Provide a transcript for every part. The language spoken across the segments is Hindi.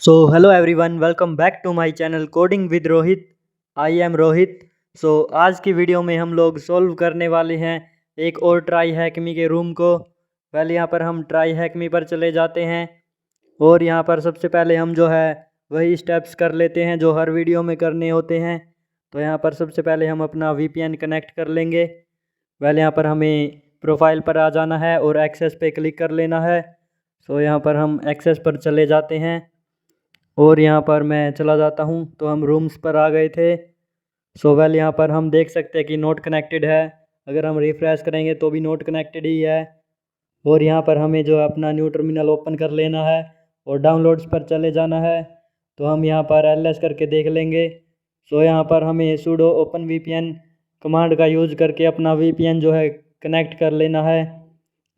So hello everyone, welcome back to my channel Coding with Rohit. I am Rohit. So आज की वीडियो में हम लोग सॉल्व करने वाले हैं एक और ट्राई हैकमी के रूम को। पहले यहाँ पर हम ट्राई हैकमी पर चले जाते हैं और यहाँ पर सबसे पहले हम जो है वही स्टेप्स कर लेते हैं जो हर वीडियो में करने होते हैं। तो यहाँ पर सबसे पहले हम अपना VPN कनेक्ट कर लेंगे। पहले यहाँ पर हमें प्रोफाइल पर आ जाना है और एक्सेस पे क्लिक कर लेना है। सो यहाँ पर हम एक्सेस पर चले जाते हैं और यहाँ पर मैं चला जाता हूँ तो हम रूम्स पर आ गए थे। सो वेल यहाँ पर हम देख सकते हैं कि नोट कनेक्टेड है। अगर हम रिफ्रेश करेंगे तो भी नोट कनेक्टेड ही है। और यहाँ पर हमें जो है अपना न्यू टर्मिनल ओपन कर लेना है और डाउनलोड्स पर चले जाना है। तो हम यहाँ पर ls करके देख लेंगे। सो यहाँ पर हमें sudo open vpn कमांड का यूज़ करके अपना VPN जो है कनेक्ट कर लेना है।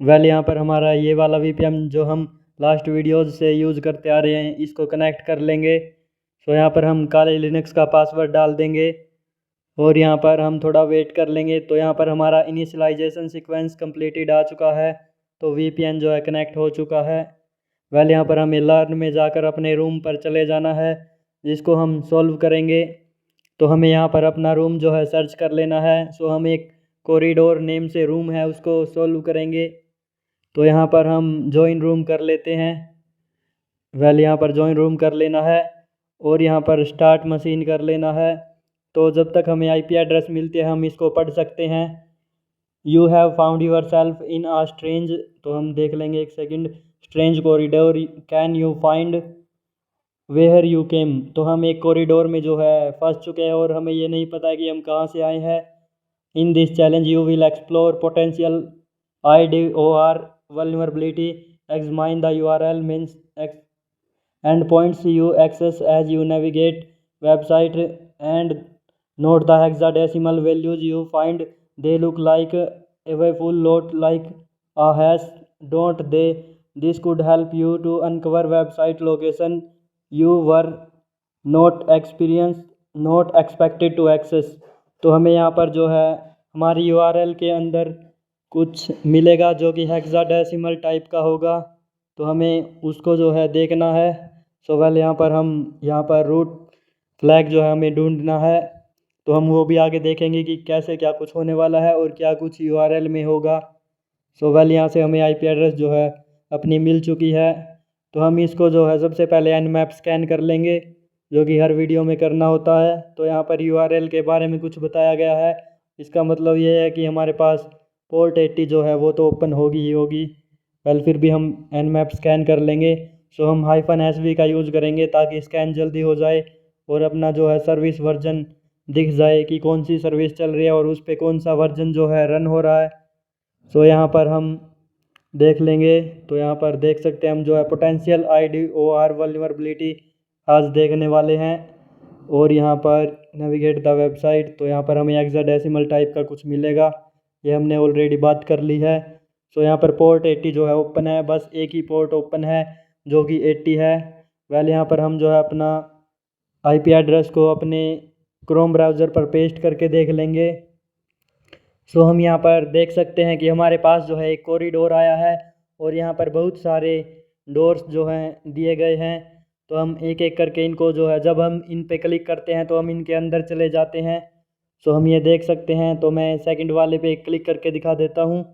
वेल यहाँ पर हमारा ये वाला VPN जो हम लास्ट वीडियोज़ से यूज़ करते आ रहे हैं इसको कनेक्ट कर लेंगे। सो यहाँ पर हम काले लिनक्स का पासवर्ड डाल देंगे और यहाँ पर हम थोड़ा वेट कर लेंगे। तो यहाँ पर हमारा इनिशियलाइजेशन सीक्वेंस कंप्लीटेड आ चुका है तो VPN जो है कनेक्ट हो चुका है। वेल यहाँ पर हमें लर्न में जाकर अपने रूम पर चले जाना है जिसको हम सॉल्व करेंगे। तो हमें यहाँ पर अपना रूम जो है सर्च कर लेना है। सो हम एक कॉरिडोर नेम से रूम है उसको सॉल्व करेंगे। तो यहाँ पर हम ज्वाइन रूम कर लेते हैं। वेल यहाँ पर ज्वाइन रूम कर लेना है और यहाँ पर स्टार्ट मशीन कर लेना है। तो जब तक हमें IP एड्रेस मिलती है हम इसको पढ़ सकते हैं। You have found yourself in a strange, तो हम देख लेंगे एक second. Strange corridor can you find where you came, तो हम एक कॉरिडोर में जो है फंस चुके हैं और हमें ये नहीं पता है कि हम कहाँ से आए हैं। In this challenge you will explore potential IDOR vulnerability, examine the URL means endpoints you access as you navigate website, and note the hexadecimal values you find. They look like a full lot like a hash, don't they? This could help you to uncover website location you were not expected to access। तो हमें यहाँ पर जो है हमारी URL के अंदर कुछ मिलेगा जो कि हेक्साडेसिमल टाइप का होगा। तो हमें उसको जो है देखना है। सो वेल यहाँ पर हम यहाँ पर रूट फ्लैग जो है हमें ढूंढना है। तो हम वो भी आगे देखेंगे कि कैसे क्या कुछ होने वाला है और क्या कुछ URL में होगा। सो वेल यहाँ से हमें IP एड्रेस जो है अपनी मिल चुकी है। तो हम इसको जो है सबसे पहले nmap स्कैन कर लेंगे जो कि हर वीडियो में करना होता है। तो यहाँ पर URL के बारे में कुछ बताया गया है। इसका मतलब ये है कि हमारे पास पोर्ट 80 जो है वो तो ओपन होगी ही होगी। वेल फिर भी हम nmap स्कैन कर लेंगे। सो हम -SV का यूज़ करेंगे ताकि स्कैन जल्दी हो जाए और अपना जो है सर्विस वर्जन दिख जाए कि कौन सी सर्विस चल रही है और उस पर कौन सा वर्जन जो है रन हो रहा है। सो यहाँ पर हम देख लेंगे। तो यहाँ पर देख सकते हैं हम जो है पोटेंशियल IDOR वल्नरेबिलिटी आज देखने वाले हैं। और यहाँ पर नेविगेट द वेबसाइट, तो यहाँ पर हमें हेक्साडेसिमल टाइप का कुछ मिलेगा, ये हमने ऑलरेडी बात कर ली है। सो यहाँ पर पोर्ट 80 जो है ओपन है, बस एक ही पोर्ट ओपन है जो कि 80 है। वेल यहाँ पर हम जो है अपना IP एड्रेस को अपने क्रोम ब्राउज़र पर पेस्ट करके देख लेंगे। सो हम यहाँ पर देख सकते हैं कि हमारे पास जो है एक कॉरिडोर आया है और यहाँ पर बहुत सारे डोर्स जो हैं दिए गए हैं। तो हम एक एक करके इनको जो है जब हम इन पे क्लिक करते हैं तो हम इनके अंदर चले जाते हैं। सो हम ये देख सकते हैं। तो मैं सेकंड वाले पे क्लिक करके दिखा देता हूँ।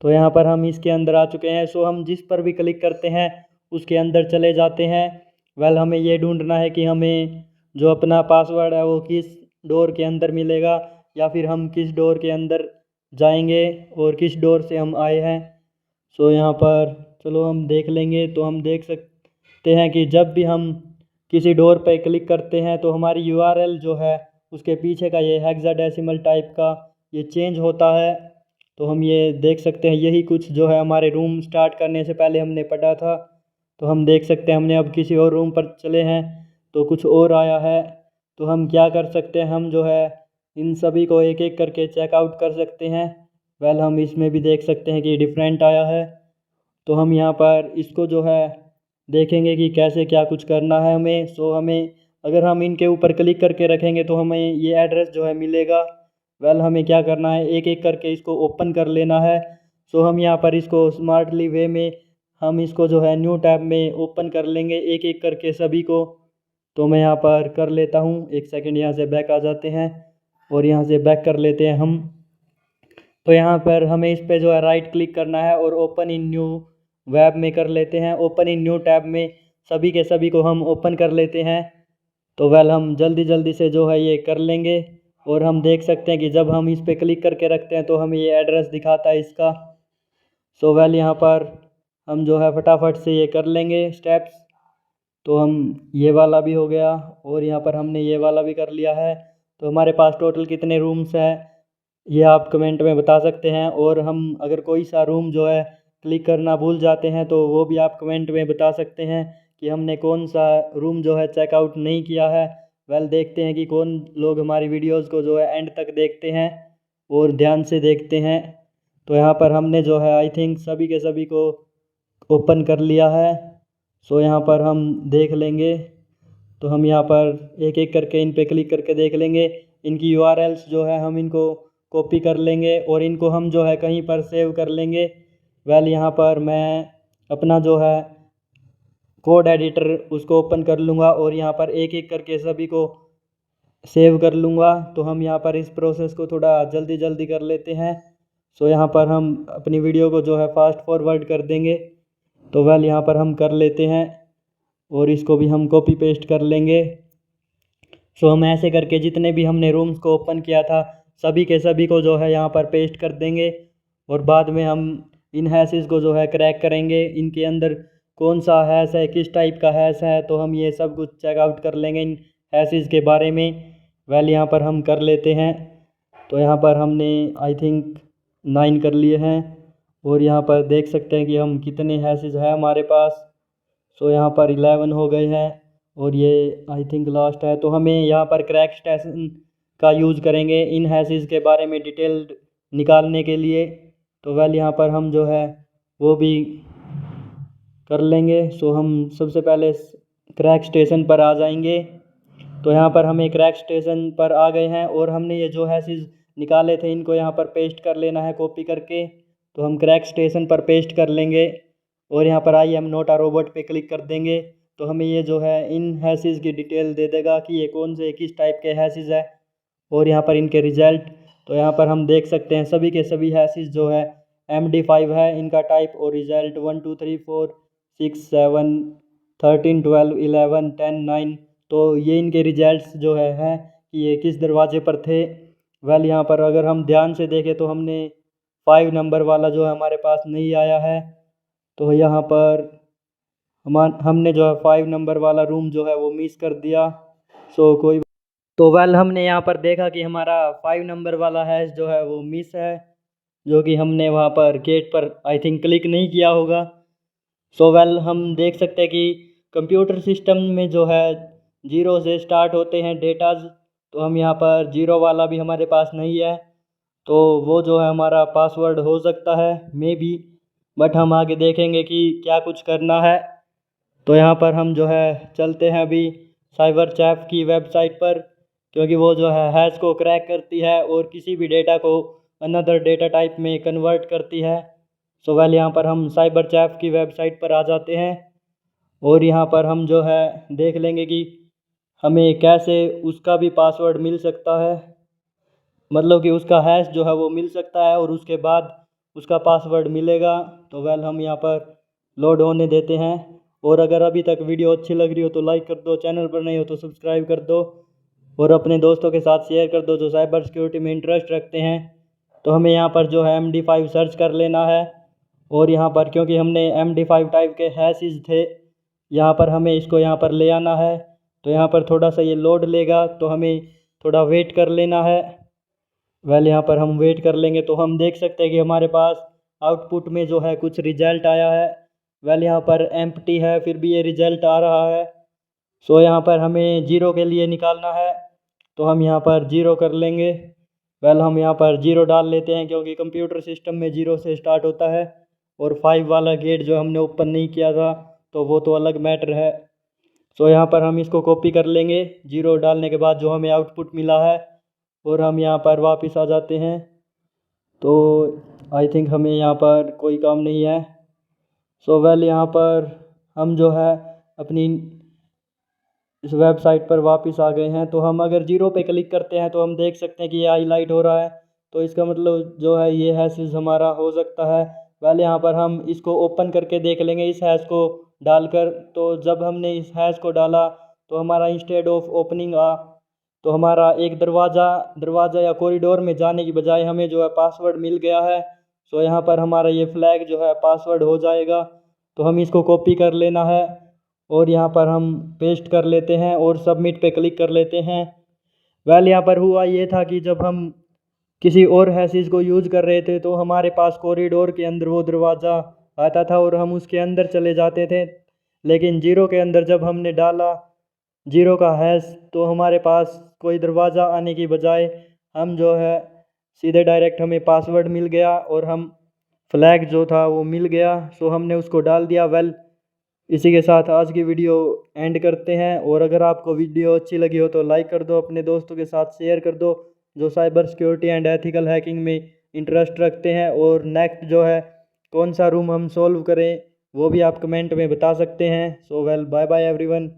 तो यहाँ पर हम इसके अंदर आ चुके हैं। सो हम जिस पर भी क्लिक करते हैं उसके अंदर चले जाते हैं। वेल हमें ये ढूंढना है कि हमें जो अपना पासवर्ड है वो किस डोर के अंदर मिलेगा या फिर हम किस डोर के अंदर जाएंगे और किस डोर से हम आए हैं। सो यहाँ पर चलो हम देख लेंगे। तो हम देख सकते हैं कि जब भी हम किसी डोर पर क्लिक करते हैं तो हमारी URL जो है उसके पीछे का ये हेक्साडेसिमल टाइप का ये चेंज होता है। तो हम ये देख सकते हैं यही कुछ जो है हमारे रूम स्टार्ट करने से पहले हमने पढ़ा था। तो हम देख सकते हैं हमने अब किसी और रूम पर चले हैं तो कुछ और आया है। तो हम क्या कर सकते हैं, हम जो है इन सभी को एक एक करके चेकआउट कर सकते हैं। वेल हम इसमें भी देख सकते हैं कि डिफरेंट आया है। तो हम यहाँ पर इसको जो है देखेंगे कि कैसे क्या कुछ करना है हमें। सो हमें अगर हम इनके ऊपर क्लिक करके रखेंगे तो हमें ये एड्रेस जो है मिलेगा। वेल हमें क्या करना है, एक एक करके इसको ओपन कर लेना है। सो हम यहाँ पर इसको स्मार्टली वे में हम इसको जो है न्यू टैब में ओपन कर लेंगे एक एक करके सभी को। तो मैं यहाँ पर कर लेता हूँ, एक सेकंड, यहाँ से बैक आ जाते हैं और यहाँ से बैक कर लेते हैं हम। तो यहाँ पर हमें इस पे जो है राइट क्लिक करना है और ओपन इन न्यू वेब में कर लेते हैं। ओपन इन न्यू टैब में सभी के सभी को हम ओपन कर लेते हैं। तो वेल हम जल्दी जल्दी से जो है ये कर लेंगे और हम देख सकते हैं कि जब हम इस पे क्लिक करके रखते हैं तो हमें ये एड्रेस दिखाता है इसका। सो वेल यहाँ पर हम जो है फटाफट से ये कर लेंगे स्टेप्स। तो हम ये वाला भी हो गया और यहाँ पर हमने ये वाला भी कर लिया है। तो हमारे पास टोटल कितने रूम्स हैं ये आप कमेंट में बता सकते हैं। और हम अगर कोई सा रूम जो है क्लिक करना भूल जाते हैं तो वो भी आप कमेंट में बता सकते हैं कि हमने कौन सा रूम जो है चेकआउट नहीं किया है। वेल देखते हैं कि कौन लोग हमारी वीडियोस को जो है एंड तक देखते हैं और ध्यान से देखते हैं। तो यहाँ पर हमने जो है आई थिंक सभी के सभी को ओपन कर लिया है। सो यहाँ पर हम देख लेंगे। तो हम यहाँ पर एक एक करके इन पे क्लिक करके देख लेंगे। इनकी यूआरएल्स जो है हम इनको कॉपी कर लेंगे और इनको हम जो है कहीं पर सेव कर लेंगे। वेल यहाँ पर मैं अपना जो है कोड एडिटर उसको ओपन कर लूँगा और यहाँ पर एक एक करके सभी को सेव कर लूँगा। तो हम यहाँ पर इस प्रोसेस को थोड़ा जल्दी जल्दी कर लेते हैं। सो यहाँ पर हम अपनी वीडियो को जो है फास्ट फॉरवर्ड कर देंगे। तो वेल यहाँ पर हम कर लेते हैं और इसको भी हम कॉपी पेस्ट कर लेंगे। सो हम ऐसे करके जितने भी हमने रूम्स को ओपन किया था सभी के सभी को जो है यहाँ पर पेस्ट कर देंगे और बाद में हम इन हैशेस को जो है क्रैक करेंगे। इनके अंदर कौन सा हैश है, किस टाइप का हैश है, तो हम ये सब कुछ चेकआउट कर लेंगे इन हैशेस के बारे में। वेल यहाँ पर हम कर लेते हैं। तो यहाँ पर हमने आई थिंक 9 कर लिए हैं और यहाँ पर देख सकते हैं कि हम कितने हैशेस है हमारे पास। सो यहाँ पर 11 हो गए हैं और ये आई थिंक लास्ट है। तो हमें यहाँ पर क्रैक स्टेशन का यूज़ करेंगे इन हैशेस के बारे में डिटेल निकालने के लिए। तो वेल यहाँ पर हम जो है वो भी कर लेंगे। सो हम सबसे पहले क्रैक स्टेशन पर आ जाएंगे। तो यहाँ पर हमें क्रैक स्टेशन पर आ गए हैं और हमने ये जो हैशेस निकाले थे इनको यहाँ पर पेस्ट कर लेना है कॉपी करके। तो हम क्रैक स्टेशन पर पेस्ट कर लेंगे और यहाँ पर I am not a robot पे क्लिक कर देंगे। तो हमें ये जो है इन हैशेस की डिटेल दे देगा कि ये कौन से किस टाइप के हैशेस है और यहाँ पर इनके रिजल्ट। तो यहाँ पर हम देख सकते हैं सभी के सभी हैशेस जो है MD5 है इनका टाइप और रिजल्ट 1 2 3 4 6 7 13 12 11 10 9। तो ये इनके रिजल्ट्स जो है कि ये किस दरवाजे पर थे। वेल यहाँ पर अगर हम ध्यान से देखें तो हमने 5 नंबर वाला जो है हमारे पास नहीं आया है। तो यहाँ पर हमने जो है 5 नंबर वाला रूम जो है वो मिस कर दिया। सो कोई तो वेल हमने यहाँ पर देखा कि हमारा 5 नंबर वाला हैश जो है वो मिस है, जो कि हमने वहाँ पर गेट पर आई थिंक क्लिक नहीं किया होगा। सो वेल हम देख सकते हैं कि कंप्यूटर सिस्टम में जो है 0 से स्टार्ट होते हैं डेटाज। तो हम यहाँ पर 0 वाला भी हमारे पास नहीं है। तो वो जो है हमारा पासवर्ड हो सकता है मे बी, बट हम आगे देखेंगे कि क्या कुछ करना है। तो यहाँ पर हम जो है चलते हैं अभी साइबर कैफ की वेबसाइट पर, क्योंकि वो जो है हैश को क्रैक करती है और किसी भी डेटा को अनदर डेटा टाइप में कन्वर्ट करती है। सो वेल यहाँ पर हम साइबर कैफ की वेबसाइट पर आ जाते हैं और यहाँ पर हम जो है देख लेंगे कि हमें कैसे उसका भी पासवर्ड मिल सकता है, मतलब कि उसका हैश जो है वो मिल सकता है और उसके बाद उसका पासवर्ड मिलेगा। तो वेल हम यहाँ पर लोड होने देते हैं और अगर अभी तक वीडियो अच्छी लग रही हो तो लाइक कर दो, चैनल पर नहीं हो तो सब्सक्राइब कर दो और अपने दोस्तों के साथ शेयर कर दो जो साइबर सिक्योरिटी में इंटरेस्ट रखते हैं। तो हमें यहाँ पर जो है MD5 सर्च कर लेना है और यहाँ पर क्योंकि हमने MD5 टाइप के हैशेस थे यहाँ पर हमें इसको यहाँ पर ले आना है। तो यहाँ पर थोड़ा सा ये लोड लेगा तो हमें थोड़ा वेट कर लेना है। वेल यहाँ पर हम वेट कर लेंगे तो हम देख सकते हैं कि हमारे पास आउटपुट में जो है कुछ रिजल्ट आया है। वेल यहाँ पर एम्प्टी है फिर भी ये रिजल्ट आ रहा है। सो यहाँ पर हमें 0 के लिए निकालना है तो हम यहाँ पर 0 कर लेंगे। वेल हम यहाँ पर 0 डाल लेते हैं क्योंकि कंप्यूटर सिस्टम में 0 से स्टार्ट होता है और 5 वाला गेट जो हमने ओपन नहीं किया था तो वो तो अलग मैटर है। सो यहाँ पर हम इसको कॉपी कर लेंगे 0 डालने के बाद जो हमें आउटपुट मिला है और हम यहाँ पर वापस आ जाते हैं। तो आई थिंक हमें यहाँ पर कोई काम नहीं है। सो वेल यहाँ पर हम जो है अपनी इस वेबसाइट पर वापस आ गए हैं। तो हम अगर जीरो पे क्लिक करते हैं तो हम देख सकते हैं कि ये हाईलाइट हो रहा है। तो इसका मतलब जो है ये हैशेस हमारा हो सकता है। पहले यहाँ पर हम इसको ओपन करके देख लेंगे इस हैश को डालकर। तो जब हमने इस हैश को डाला तो हमारा इंस्टेड ऑफ ओपनिंग तो हमारा एक दरवाज़ा या कॉरिडोर में जाने की बजाय हमें जो है पासवर्ड मिल गया है। सो यहाँ पर हमारा ये फ्लैग जो है पासवर्ड हो जाएगा। तो हम इसको कॉपी कर लेना है और यहाँ पर हम पेस्ट कर लेते हैं और सबमिट पे क्लिक कर लेते हैं। वेल यहाँ पर हुआ ये था कि जब हम किसी और हैशेस को यूज़ कर रहे थे तो हमारे पास कॉरिडोर के अंदर वो दरवाज़ा आता था और हम उसके अंदर चले जाते थे। लेकिन जीरो के अंदर जब हमने डाला जीरो का हैश तो हमारे पास कोई दरवाज़ा आने की बजाय हम जो है सीधे डायरेक्ट हमें पासवर्ड मिल गया और हम फ्लैग जो था वो मिल गया। सो हमने उसको डाल दिया। वेल इसी के साथ आज की वीडियो एंड करते हैं। और अगर आपको वीडियो अच्छी लगी हो तो लाइक कर दो, अपने दोस्तों के साथ शेयर कर दो जो cyber security and ethical hacking में इंटरेस्ट रखते हैं। और नेक्स्ट जो है कौन सा रूम हम सॉल्व करें वो भी आप कमेंट में बता सकते हैं। So well bye bye everyone.